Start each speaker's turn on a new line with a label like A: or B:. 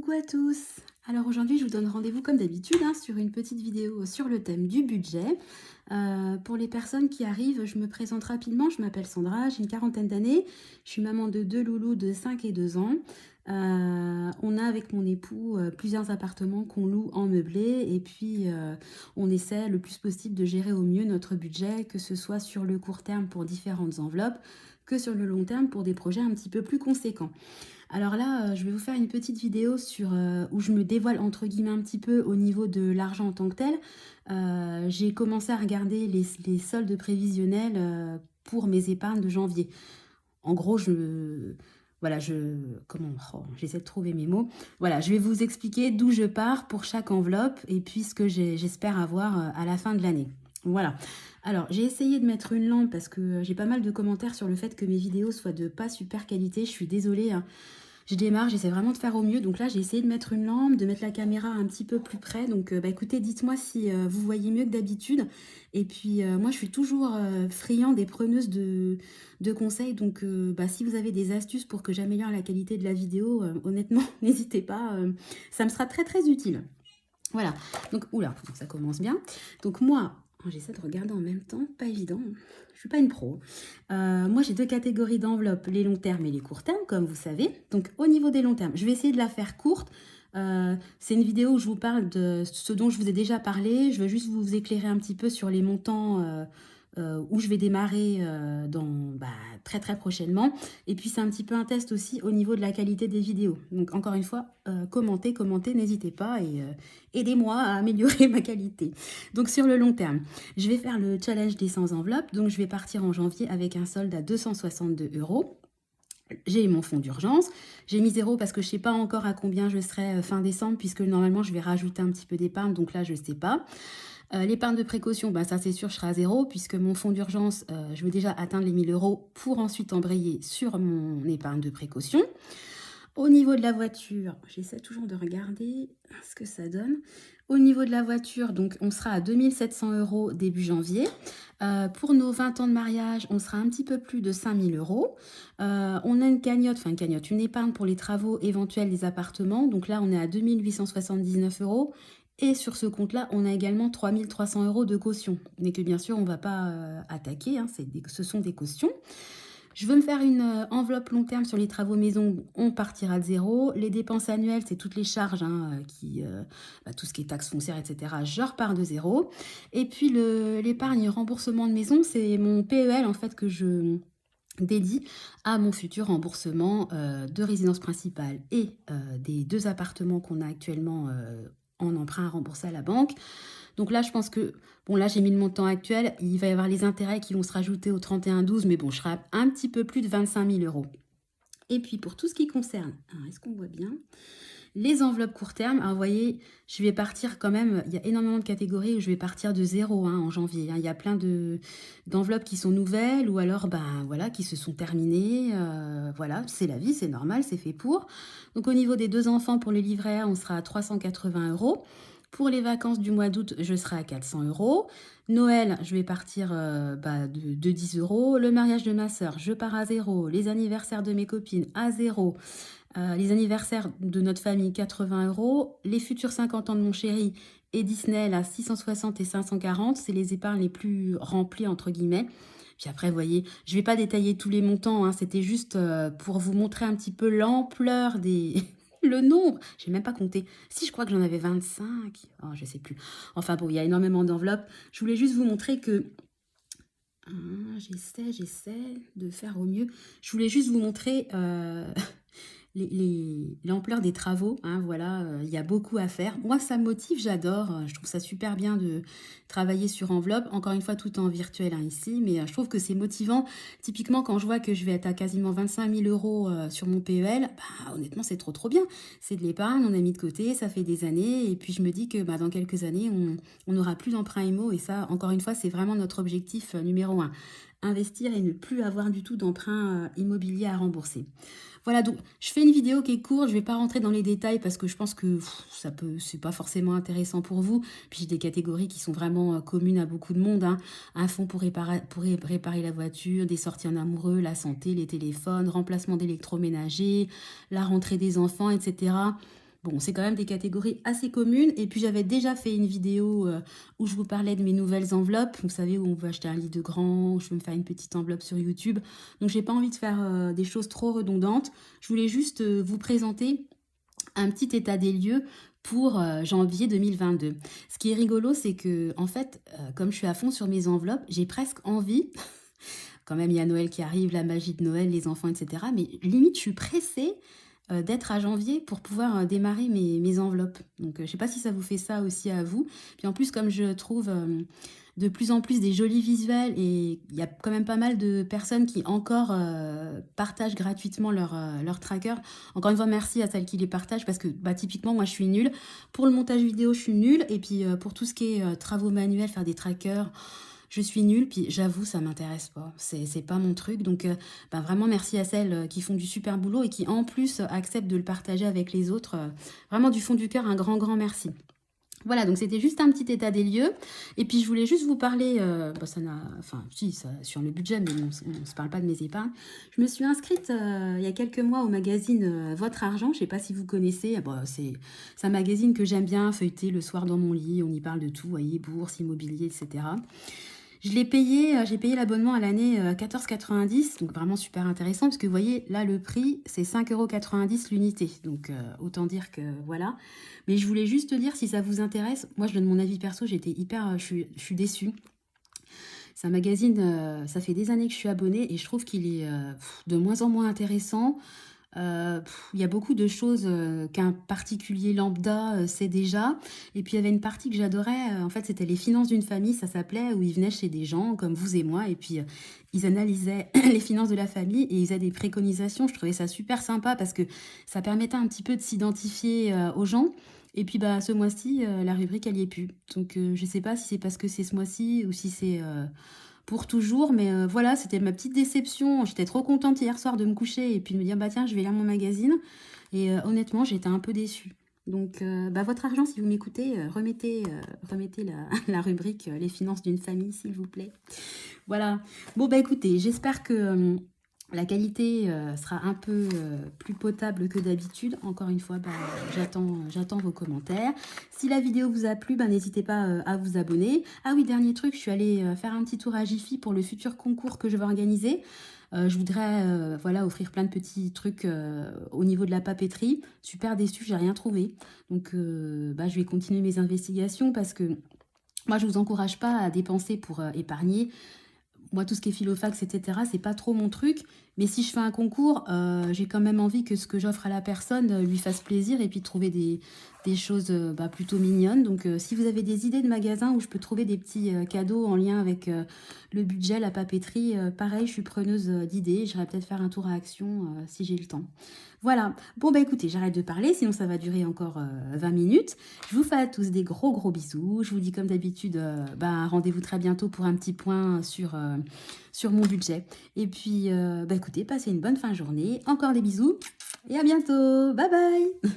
A: Coucou à tous. Alors aujourd'hui, je vous donne rendez-vous comme d'habitude sur une petite vidéo sur le thème du budget. Pour les personnes qui arrivent, je me présente rapidement. Je m'appelle Sandra, j'ai une quarantaine d'années. Je suis maman de deux loulous de 5 et 2 ans. On a avec mon époux plusieurs appartements qu'on loue en meublé et puis on essaie le plus possible de gérer au mieux notre budget, que ce soit sur le court terme pour différentes enveloppes, que sur le long terme pour des projets un petit peu plus conséquents. Alors là, je vais vous faire une petite vidéo sur, où je me dévoile entre guillemets un petit peu au niveau de l'argent en tant que tel. J'ai commencé à regarder les soldes prévisionnels pour mes épargnes de janvier. En gros, voilà, j'essaie de trouver mes mots. Voilà, je vais vous expliquer d'où je pars pour chaque enveloppe et puis ce que j'espère avoir à la fin de l'année. Voilà. Alors, j'ai essayé de mettre une lampe parce que j'ai pas mal de commentaires sur le fait que mes vidéos soient de pas super qualité. Je suis désolée, hein. Je démarre, j'essaie vraiment de faire au mieux. Donc là, j'ai essayé de mettre une lampe, de mettre la caméra un petit peu plus près. Donc, écoutez, dites-moi si vous voyez mieux que d'habitude. Et puis, moi, je suis toujours friand des preneuses de conseils. Donc, si vous avez des astuces pour que j'améliore la qualité de la vidéo, honnêtement, n'hésitez pas. Ça me sera très, très utile. Voilà. Donc, oula, ça commence bien. Donc, moi, j'essaie de regarder en même temps. Pas évident. Je suis pas une pro. Moi, j'ai deux catégories d'enveloppes, les longs termes et les courts termes, comme vous savez. Donc, au niveau des longs termes, je vais essayer de la faire courte. C'est une vidéo où je vous parle de ce dont je vous ai déjà parlé. Je veux juste vous éclairer un petit peu sur les montants où je vais démarrer très très prochainement. Et puis, c'est un petit peu un test aussi au niveau de la qualité des vidéos. Donc, encore une fois, commentez, n'hésitez pas et aidez-moi à améliorer ma qualité. Donc, sur le long terme, je vais faire le challenge des 100 enveloppes. Donc, je vais partir en janvier avec un solde à 262 euros. J'ai mon fonds d'urgence. J'ai mis 0 parce que je ne sais pas encore à combien je serai fin décembre, puisque normalement, je vais rajouter un petit peu d'épargne. Donc là, je ne sais pas. L'épargne de précaution, ça c'est sûr, je serai à 0, puisque mon fonds d'urgence, je veux déjà atteindre les 1000 euros pour ensuite embrayer sur mon épargne de précaution. Au niveau de la voiture, j'essaie toujours de regarder ce que ça donne. Au niveau de la voiture, donc on sera à 2700 euros début janvier. Pour nos 20 ans de mariage, on sera un petit peu plus de 5000 euros. On a une épargne pour les travaux éventuels des appartements. Donc là, on est à 2879 euros. Et sur ce compte-là, on a également 3300 euros de caution. Mais que bien sûr, on ne va pas attaquer, ce sont des cautions. Je veux me faire une enveloppe long terme sur les travaux maison, on partira de 0. Les dépenses annuelles, c'est toutes les charges, tout ce qui est taxes foncières, etc. Je repars de 0. Et puis l'épargne remboursement de maison, c'est mon PEL en fait que je dédie à mon futur remboursement de résidence principale et des 2 appartements qu'on a actuellement en emprunt à rembourser à la banque. Donc là, je pense que, là, j'ai mis le montant actuel. Il va y avoir les intérêts qui vont se rajouter au 31-12, mais bon, je serai un petit peu plus de 25 000 euros. Et puis, pour tout ce qui concerne, est-ce qu'on voit bien les enveloppes court terme? Alors, vous voyez, je vais partir quand même, il y a énormément de catégories où je vais partir de 0 en janvier. Il y a plein d'enveloppes qui sont nouvelles ou alors, qui se sont terminées. Voilà, c'est la vie, c'est normal, c'est fait pour. Donc, au niveau des 2 enfants, pour les livrets A, on sera à 380 euros. Pour les vacances du mois d'août, je serai à 400 euros. Noël, je vais partir de 10 euros. Le mariage de ma sœur, je pars à 0. Les anniversaires de mes copines, à 0. Les anniversaires de notre famille, 80 euros. Les futurs 50 ans de mon chéri et Disney, là, 660 et 540. C'est les épargnes les plus remplies, entre guillemets. Puis après, vous voyez, je ne vais pas détailler tous les montants. C'était juste pour vous montrer un petit peu l'ampleur des... Le nombre, j'ai même pas compté. Si, je crois que j'en avais 25. Oh, je sais plus. Enfin bon, il y a énormément d'enveloppes. Je voulais juste vous montrer que... J'essaie de faire au mieux. Je voulais juste vous montrer l'ampleur des travaux. Voilà, il y a beaucoup à faire. Moi, ça me motive, j'adore. Je trouve ça super bien de travailler sur enveloppe. Encore une fois, tout en virtuel ici, mais je trouve que c'est motivant. Typiquement, quand je vois que je vais être à quasiment 25 000 euros sur mon PEL, honnêtement, c'est trop bien. C'est de l'épargne, on a mis de côté, ça fait des années. Et puis, je me dis que dans quelques années, on n'aura plus d'emprunt IMO. Et ça, encore une fois, c'est vraiment notre objectif numéro 1. Investir et ne plus avoir du tout d'emprunt immobilier à rembourser. Voilà, donc je fais une vidéo qui est courte, je ne vais pas rentrer dans les détails parce que je pense que c'est pas forcément intéressant pour vous. Puis j'ai des catégories qui sont vraiment communes à beaucoup de monde. Un fonds pour réparer la voiture, des sorties en amoureux, la santé, les téléphones, remplacement d'électroménager, la rentrée des enfants, etc. Bon, c'est quand même des catégories assez communes. Et puis, j'avais déjà fait une vidéo où je vous parlais de mes nouvelles enveloppes. Vous savez, où on veut acheter un lit de grand, où je veux me faire une petite enveloppe sur YouTube. Donc, j'ai pas envie de faire des choses trop redondantes. Je voulais juste vous présenter un petit état des lieux pour janvier 2022. Ce qui est rigolo, c'est que, en fait, comme je suis à fond sur mes enveloppes, j'ai presque envie, quand même il y a Noël qui arrive, la magie de Noël, les enfants, etc. Mais limite, je suis pressée d'être à janvier pour pouvoir démarrer mes enveloppes. Donc, je ne sais pas si ça vous fait ça aussi à vous. Puis en plus, comme je trouve de plus en plus des jolis visuels et il y a quand même pas mal de personnes qui encore partagent gratuitement leur tracker. Encore une fois, merci à celles qui les partagent parce que bah, typiquement, moi, je suis nulle. Pour le montage vidéo, je suis nulle. Et puis, pour tout ce qui est travaux manuels, faire des trackers, je suis nulle, puis j'avoue, ça m'intéresse pas. C'est pas mon truc. Donc, ben vraiment, merci à celles qui font du super boulot et qui, en plus, acceptent de le partager avec les autres. Vraiment, du fond du cœur, un grand, grand merci. Voilà, donc c'était juste un petit état des lieux. Et puis, je voulais juste vous parler, bon, ça n'a, enfin, si, ça, sur le budget, mais on ne se parle pas de mes épargnes. Je me suis inscrite il y a quelques mois au magazine Votre Argent. Je ne sais pas si vous connaissez. Bon, c'est un magazine que j'aime bien feuilleter le soir dans mon lit. On y parle de tout, voyez, bourse, immobilier, etc. Je l'ai payé, j'ai payé l'abonnement à l'année 14,90, donc vraiment super intéressant, parce que vous voyez, là, le prix, c'est 5,90 € l'unité. Donc, autant dire que voilà. Mais je voulais juste te dire, si ça vous intéresse, moi, je donne mon avis perso, j'étais hyper, je suis déçue. C'est un magazine, ça fait des années que je suis abonnée, et je trouve qu'il est de moins en moins intéressant. Il y a beaucoup de choses qu'un particulier lambda sait déjà. Et puis il y avait une partie que j'adorais, en fait c'était les finances d'une famille, ça s'appelait, où ils venaient chez des gens comme vous et moi, et puis ils analysaient les finances de la famille et ils faisaient des préconisations. Je trouvais ça super sympa parce que ça permettait un petit peu de s'identifier aux gens. Et puis bah ce mois-ci, la rubrique elle y est plus. Donc je sais pas si c'est parce que c'est ce mois-ci ou si c'est pour toujours, mais voilà, c'était ma petite déception. J'étais trop contente hier soir de me coucher et puis de me dire, bah tiens, je vais lire mon magazine. Et honnêtement, j'étais un peu déçue. Donc, bah, votre argent, si vous m'écoutez, remettez la rubrique les finances d'une famille, s'il vous plaît. Voilà. Bon, bah écoutez, j'espère que la qualité sera un peu plus potable que d'habitude. Encore une fois, bah, j'attends vos commentaires. Si la vidéo vous a plu, bah, n'hésitez pas à vous abonner. Ah oui, dernier truc, je suis allée faire un petit tour à Jiffy pour le futur concours que je vais organiser. Je voudrais voilà, offrir plein de petits trucs au niveau de la papeterie. Super déçue, j'ai rien trouvé. Donc, bah, je vais continuer mes investigations parce que moi, je ne vous encourage pas à dépenser pour épargner. Moi, tout ce qui est filofax, etc., c'est pas trop mon truc. Mais si je fais un concours, j'ai quand même envie que ce que j'offre à la personne lui fasse plaisir et puis de trouver des choses bah, plutôt mignonnes. Donc, si vous avez des idées de magasins où je peux trouver des petits cadeaux en lien avec le budget, la papeterie, pareil, je suis preneuse d'idées. J'irai peut-être faire un tour à Action si j'ai le temps. Voilà. Bon, bah écoutez, j'arrête de parler, sinon ça va durer encore 20 minutes. Je vous fais à tous des gros gros bisous. Je vous dis comme d'habitude, bah, rendez-vous très bientôt pour un petit point sur mon budget. Et puis, bah écoutez, passez une bonne fin de journée. Encore des bisous et à bientôt. Bye bye.